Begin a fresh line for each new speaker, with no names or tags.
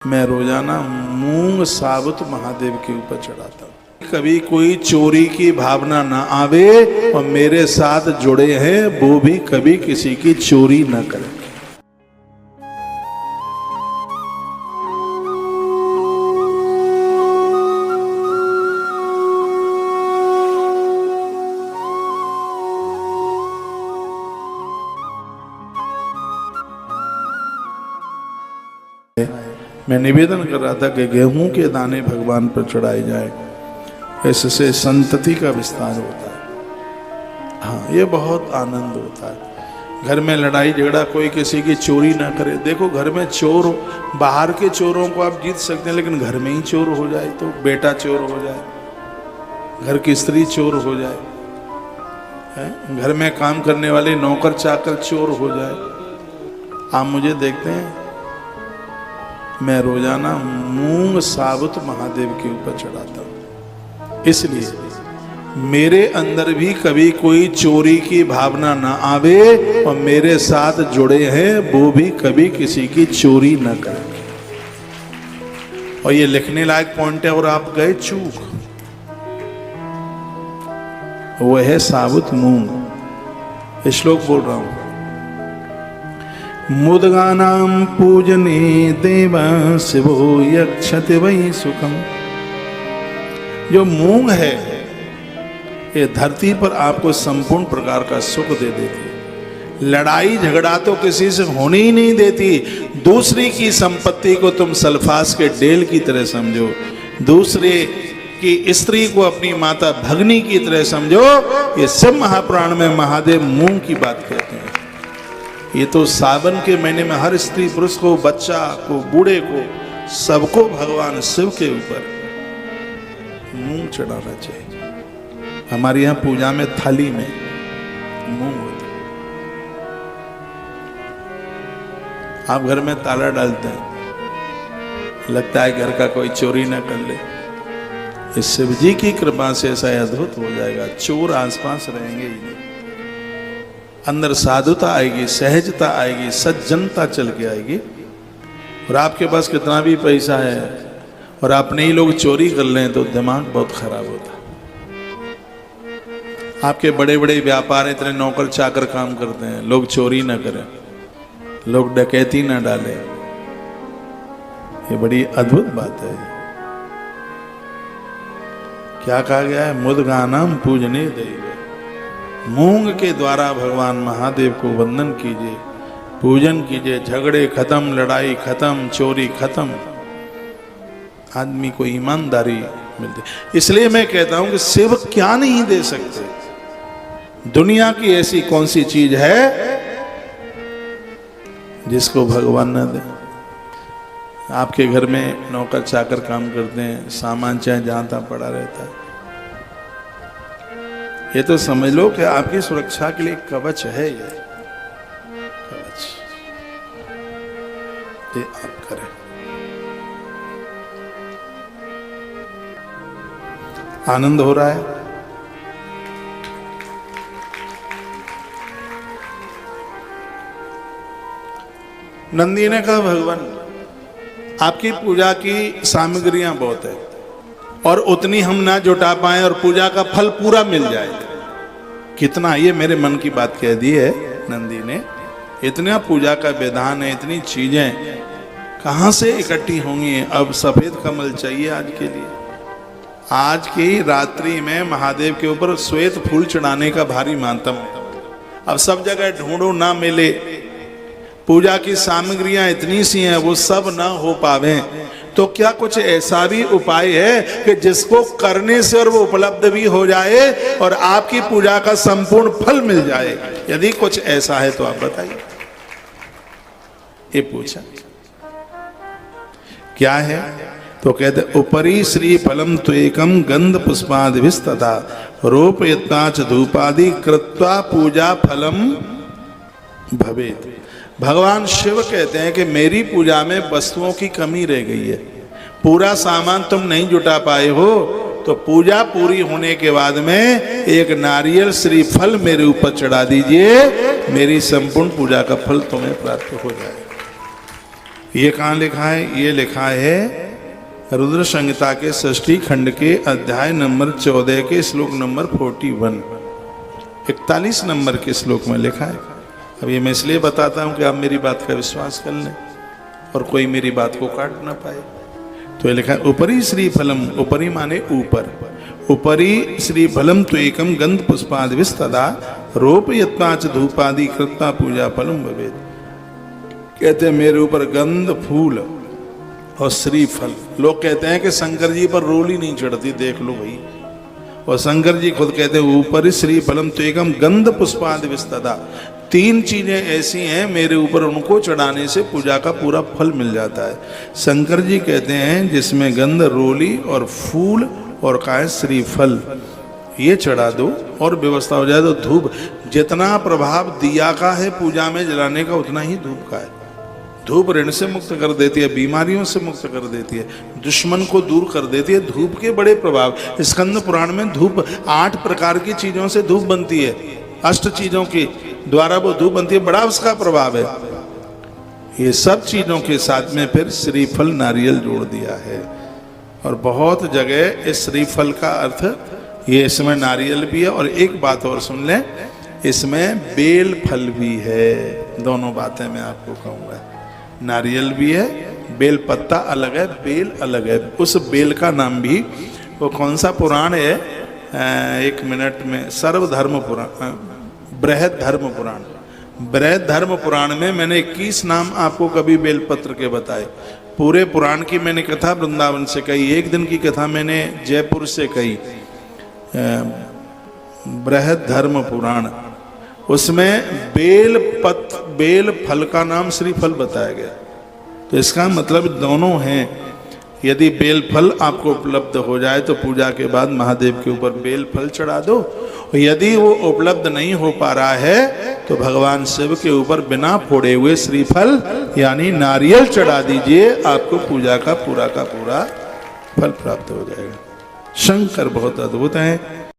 मैं रोजाना मूंग साबुत महादेव के ऊपर चढ़ाता हूँ। कभी कोई चोरी की भावना ना आवे और मेरे साथ जुड़े हैं वो भी कभी किसी की चोरी न करें। मैं निवेदन कर रहा था कि गेहूं के दाने भगवान पर चढ़ाए जाए, इससे संतति का विस्तार होता है। हाँ, ये बहुत आनंद होता है। घर में लड़ाई झगड़ा, कोई किसी की चोरी ना करे। देखो, घर में चोर, बाहर के चोरों को आप जीत सकते हैं, लेकिन घर में ही चोर हो जाए तो, बेटा चोर हो जाए, घर की स्त्री चोर हो जाए, घर में काम करने वाले नौकर चाकर चोर हो जाए। आप मुझे देखते हैं, मैं रोजाना मूंग साबुत महादेव के ऊपर चढ़ाता हूँ, इसलिए मेरे अंदर भी कभी कोई चोरी की भावना ना आवे और मेरे साथ जुड़े हैं वो भी कभी किसी की चोरी न करें। और ये लिखने लायक पॉइंट है, और आप गए चूक, वो है साबुत मूंग। श्लोक बोल रहा हूं, मुदगानां पूजने देव शिवो यक्षति वै सुखम। जो मूंग है ये धरती पर आपको संपूर्ण प्रकार का सुख दे देती है। लड़ाई झगड़ा तो किसी से होने ही नहीं देती। दूसरी की संपत्ति को तुम सल्फास के डेल की तरह समझो, दूसरे की स्त्री को अपनी माता भगनी की तरह समझो। ये सब महापुराण में महादेव मूंग की बात कहते हैं। ये तो सावन के महीने में हर स्त्री पुरुष को, बच्चा को, बूढ़े को, सबको भगवान शिव के ऊपर मूंग चढ़ाना चाहिए। हमारे यहाँ पूजा में थाली में मूंग होता है। आप घर में ताला डालते हैं, लगता है घर का कोई चोरी ना कर ले। इस शिव जी की कृपा से ऐसा अद्भुत हो जाएगा, चोर आसपास रहेंगे ही नहीं। अंदर साधुता आएगी, सहजता आएगी, सज्जनता चल के आएगी। और आपके पास कितना भी पैसा है और अपने ही लोग चोरी कर लें तो दिमाग बहुत खराब होता है। आपके बड़े बड़े व्यापार, इतने नौकर चाकर काम करते हैं, लोग चोरी ना करें, लोग डकैती ना डालें, ये बड़ी अद्भुत बात है। क्या कहा गया है? मुदगानां पूजने दैव। मूंग के द्वारा भगवान महादेव को वंदन कीजिए, पूजन कीजिए। झगड़े खत्म, लड़ाई खत्म, चोरी खत्म, आदमी को ईमानदारी मिलती। इसलिए मैं कहता हूं कि शिव क्या नहीं दे सकते। दुनिया की ऐसी कौन सी चीज है जिसको भगवान न दे। आपके घर में नौकर चाकर काम करते हैं, सामान चाहे जहां तहां पड़ा रहता है, ये तो समझ लो कि आपकी सुरक्षा के लिए कवच है। ये कवच ये आप करें। आनंद हो रहा है? नंदी ने कहा, भगवान आपकी पूजा की सामग्रियां बहुत है और उतनी हम ना जुटा पाए और पूजा का फल पूरा मिल जाए। कितना, ये मेरे मन की बात कह दी है नंदी ने। इतना पूजा का विधान है, इतनी चीजें कहां से इकट्ठी होंगी। अब सफेद कमल चाहिए आज के लिए। आज की रात्रि में महादेव के ऊपर श्वेत फूल चढ़ाने का भारी मातम है। अब सब जगह ढूंढो ना मिले, पूजा की सामग्रियां इतनी सी हैं, वो सब ना हो पावे, तो क्या कुछ ऐसा भी उपाय है कि जिसको करने से और वो उपलब्ध भी हो जाए और आपकी पूजा का संपूर्ण फल मिल जाए? यदि कुछ ऐसा है तो आप बताइए। ये पूछा क्या है, तो कहते उपरि श्री फलम त्वेकम गंध पुष्पादिभिस्तथा रोपयत्ताच धूपादि कृत्वा पूजा फलम भवेत्। भगवान शिव कहते हैं कि मेरी पूजा में वस्तुओं की कमी रह गई है, पूरा सामान तुम नहीं जुटा पाए हो, तो पूजा पूरी होने के बाद में एक नारियल श्रीफल मेरे ऊपर चढ़ा दीजिए, मेरी संपूर्ण पूजा का फल तुम्हें प्राप्त हो जाए। ये कहाँ लिखा है? ये लिखा है रुद्र संहिता के 6ठी खंड के अध्याय नंबर 14 के श्लोक नंबर 41, 41 नंबर के श्लोक में लिखा है। अब ये मैं इसलिए बताता हूँ कि आप मेरी बात का विश्वास कर लें और कोई मेरी बात को काट ना पाए। तो ये लिखा है उपरि श्री फलम, उपरि माने ऊपर, उपरि श्री फलम तो एकम गंध पुष्पाद विस्तदा रोप यत्नाच धूपादि कृत्वा पूजा फलम भवेद। कहते हैं मेरे ऊपर गंध फूल और श्रीफल। लोग कहते हैं कि शंकर जी पर रोली नहीं चढ़ती, देख लो भाई। और शंकर जी खुद कहते हैं ऊपर श्रीफलम तो एकम गंध पुष्पादि विस्तदा, 3 चीजें ऐसी हैं मेरे ऊपर, उनको चढ़ाने से पूजा का पूरा फल मिल जाता है। शंकर जी कहते हैं जिसमें गंध, रोली और फूल और का श्रीफल, ये चढ़ा दो और व्यवस्था हो जाए। तो धूप, जितना प्रभाव दिया का है पूजा में जलाने का, उतना ही धूप का है। धूप ऋण से मुक्त कर देती है, बीमारियों से मुक्त कर देती है, दुश्मन को दूर कर देती है। धूप के बड़े प्रभाव, स्कंद पुराण में धूप 8 प्रकार की चीजों से धूप बनती है, 8 चीजों के द्वारा वो धूप बनती है, बड़ा उसका प्रभाव है। ये सब चीजों के साथ में फिर श्रीफल नारियल जोड़ दिया है। और बहुत जगह इस श्रीफल का अर्थ ये, इसमें नारियल भी है और एक बात और सुन लें, इसमें बेल फल भी है। दोनों बातें मैं आपको कहूँगा, नारियल भी है, बेल पत्ता अलग है, बेल अलग है। उस बेल का नाम भी, वो कौन सा पुराण है, 1 मिनट में, सर्वधर्म पुराण, बृहद धर्म पुराण, बृहद धर्म पुराण में मैंने 21 नाम आपको कभी बेलपत्र के बताए। पूरे पुराण की मैंने कथा वृंदावन से कही, एक दिन की कथा मैंने जयपुर से कही, बृहद धर्म पुराण। उसमें बेल फल का नाम श्रीफल बताया गया। तो इसका मतलब दोनों हैं। यदि बेल फल आपको उपलब्ध हो जाए तो पूजा के बाद महादेव के ऊपर बेल फल चढ़ा दो। यदि वो उपलब्ध नहीं हो पा रहा है तो भगवान शिव के ऊपर बिना फोड़े हुए श्रीफल यानी नारियल चढ़ा दीजिए, आपको पूजा का पूरा फल प्राप्त हो जाएगा। शंकर बहुत अद्भुत हैं।